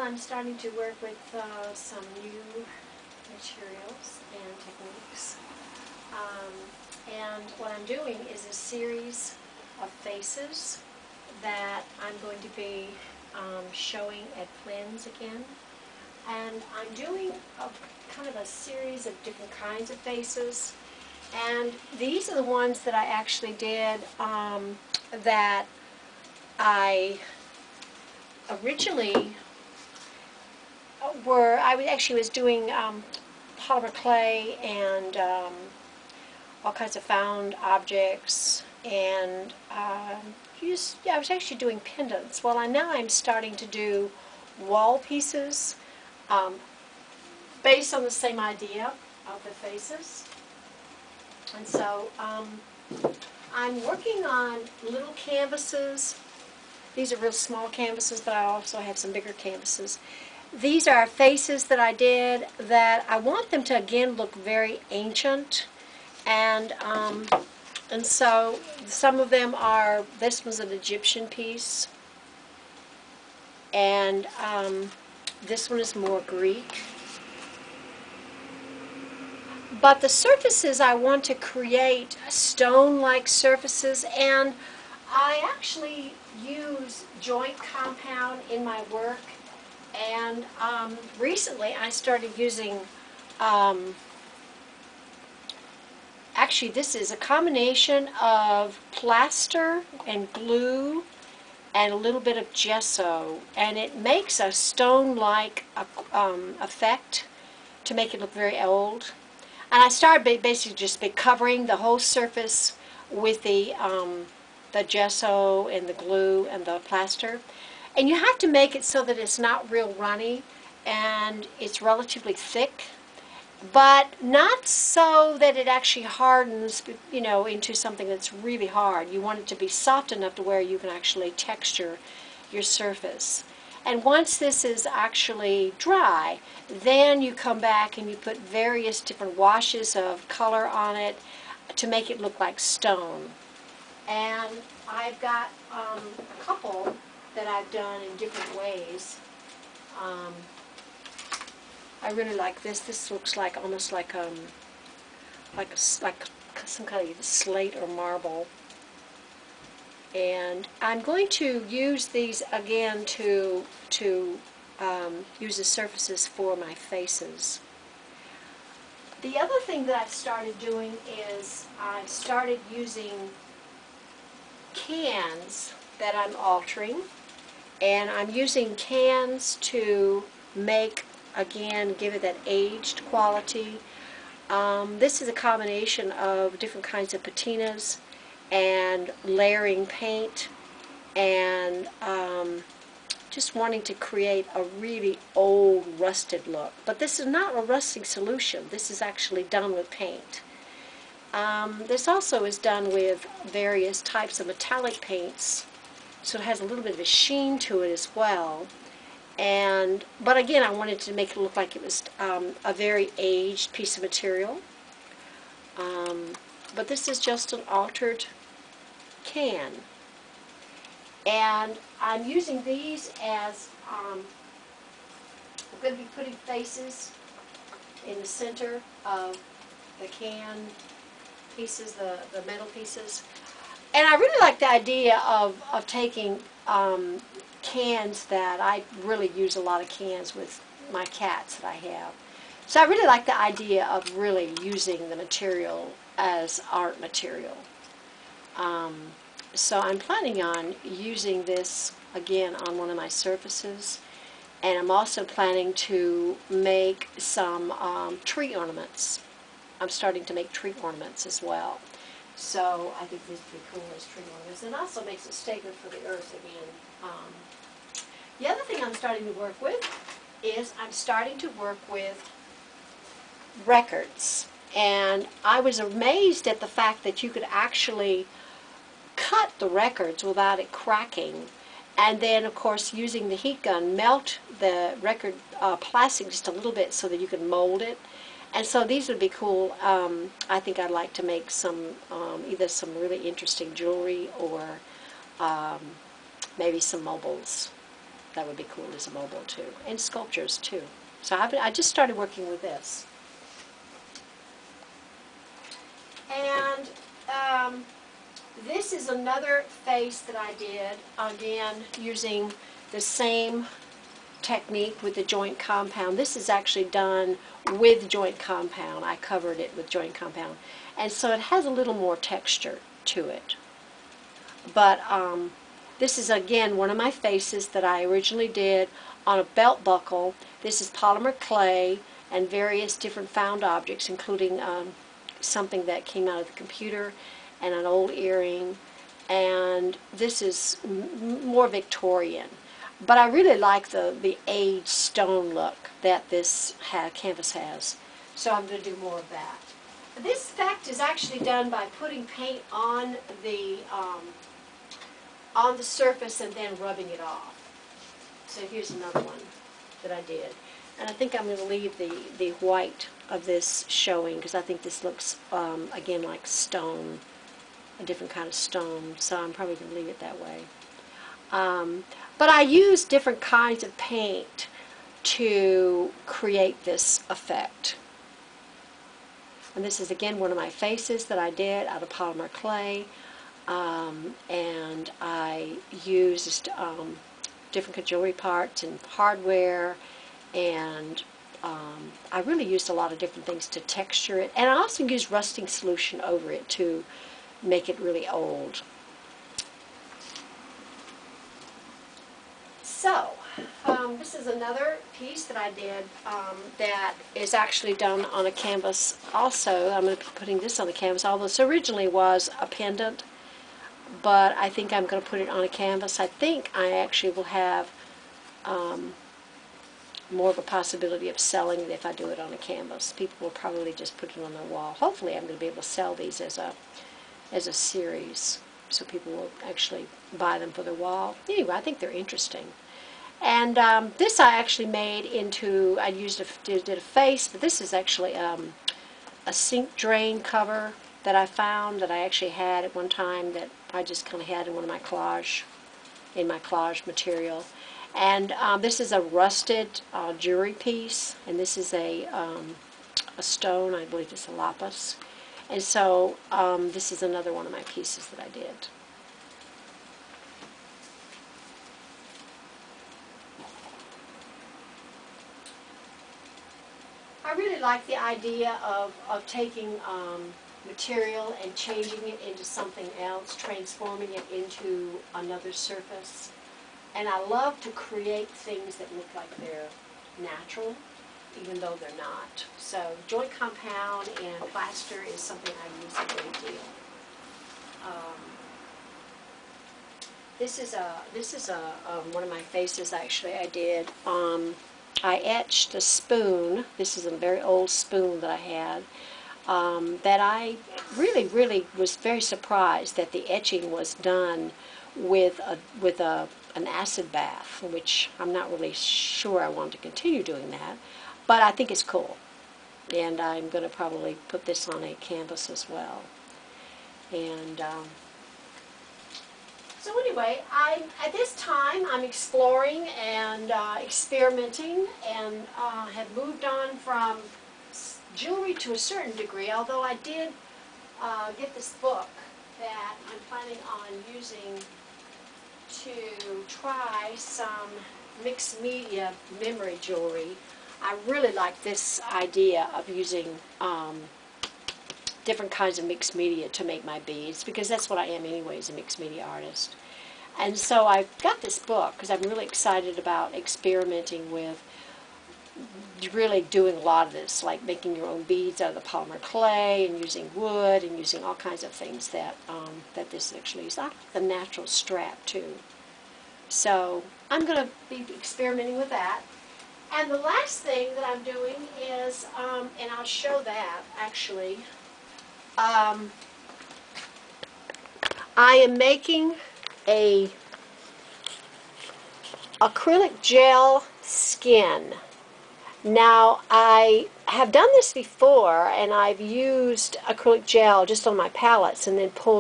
I'm starting to work with some new materials and techniques. And what I'm doing is a series of faces that I'm going to be showing at Flynn's again. And I'm doing kind of a series of different kinds of faces. And these are the ones that I actually did that I originally actually was doing polymer clay and all kinds of found objects, and I was actually doing pendants. Well, now I'm starting to do wall pieces based on the same idea of the faces. And so I'm working on little canvases. These are real small canvases, but I also have some bigger canvases. These are faces that I did that I want them to again look very ancient, and so some of them are. This was an Egyptian piece, and this one is more Greek. But the surfaces I want to create stone-like surfaces, and I actually use joint compound in my work. And recently I started using, actually this is a combination of plaster and glue and a little bit of gesso, and it makes a stone-like effect to make it look very old. And I started basically just covering the whole surface with the gesso and the glue and the plaster. And you have to make it so that it's not real runny and it's relatively thick, but not so that it actually hardens, you know, into something that's really hard. You want it to be soft enough to where you can actually texture your surface. And once this is actually dry, then you come back and you put various different washes of color on it to make it look like stone. And I've got a couple that I've done in different ways. I really like this. This looks like almost like some kind of slate or marble. And I'm going to use these again to use the surfaces for my faces. The other thing that I've started doing is I've started using cans that I'm altering, and I'm using cans to make, again, give it that aged quality. This is a combination of different kinds of patinas and layering paint, and just wanting to create a really old rusted look. But this is not a rusting solution. This is actually done with paint. This also is done with various types of metallic paints, so it has a little bit of a sheen to it as well. But again, I wanted to make it look like it was a very aged piece of material. But this is just an altered can. And I'm using these as, I'm going to be putting faces in the center of the can pieces, the metal pieces. And I really like the idea of taking cans that I really use a lot of cans with my cats that I have. So I really like the idea of really using the material as art material. So I'm planning on using this again on one of my surfaces, and I'm also planning to make some tree ornaments. I'm starting to make tree ornaments as well. So I think these would be cool as tree ornaments, and also makes a statement for the earth again. The other thing I'm starting to work with is I'm starting to work with records. And I was amazed at the fact that you could actually cut the records without it cracking. And then, of course, using the heat gun, melt the record plastic just a little bit so that you can mold it. And so these would be cool. I think I'd like to make some, either some really interesting jewelry or maybe some mobiles. that would be cool as a mobile too, and sculptures too. So I just started working with this. And this is another face that I did, again, using the same technique with the joint compound. This is actually done with joint compound. I covered it with joint compound. And so it has a little more texture to it. But this is, again, one of my faces that I originally did on a belt buckle. This is polymer clay and various different found objects, including something that came out of the computer and an old earring. And this is more Victorian. But I really like the aged stone look that this canvas has. So I'm going to do more of that. This effect is actually done by putting paint on the surface and then rubbing it off. So here's another one that I did. And I think I'm going to leave the white of this showing because I think this looks, again, like stone, a different kind of stone. So I'm probably going to leave it that way. But I use different kinds of paint to create this effect. And this is, again, one of my faces that I did out of polymer clay. And I used different jewelry parts and hardware, and I really used a lot of different things to texture it. And I also used rusting solution over it to make it really old. So, this is another piece that I did that is actually done on a canvas also. I'm going to be putting this on the canvas, although this originally was a pendant, but I think I'm going to put it on a canvas. I think I actually will have more of a possibility of selling it if I do it on a canvas. People will probably just put it on their wall. Hopefully I'm going to be able to sell these as a series, so people will actually buy them for their wall. Anyway, I think they're interesting. And this I actually made into, I did a face, but this is actually a sink drain cover that I found that I actually had at one time that I just kind of had in one of my collage material. And this is a rusted jewelry piece, and this is a stone, I believe it's a lapis. And so this is another one of my pieces that I did. I really like the idea of taking material and changing it into something else, transforming it into another surface. And I love to create things that look like they're natural, even though they're not. So joint compound and plaster is something I use a great deal. This is one of my faces actually I did. I etched a spoon. This is a very old spoon that I had. That I really was very surprised that the etching was done with an acid bath, which I'm not really sure I want to continue doing that, but I think it's cool. And I'm going to probably put this on a canvas as well. And so anyway, at this time I'm exploring and experimenting, and have moved on from jewelry to a certain degree, although I did get this book that I'm planning on using to try some mixed media memory jewelry. I really like this idea of using different kinds of mixed media to make my beads, because that's what I am anyways, a mixed media artist. And so I've got this book because I'm really excited about experimenting with really doing a lot of this, like making your own beads out of the polymer clay and using wood and using all kinds of things that this actually is. I like the natural strap too. So I'm going to be experimenting with that. And the last thing that I'm doing is, and I'll show that actually, I am making a acrylic gel skin. Now, I have done this before, and I've used acrylic gel just on my palettes and then pulled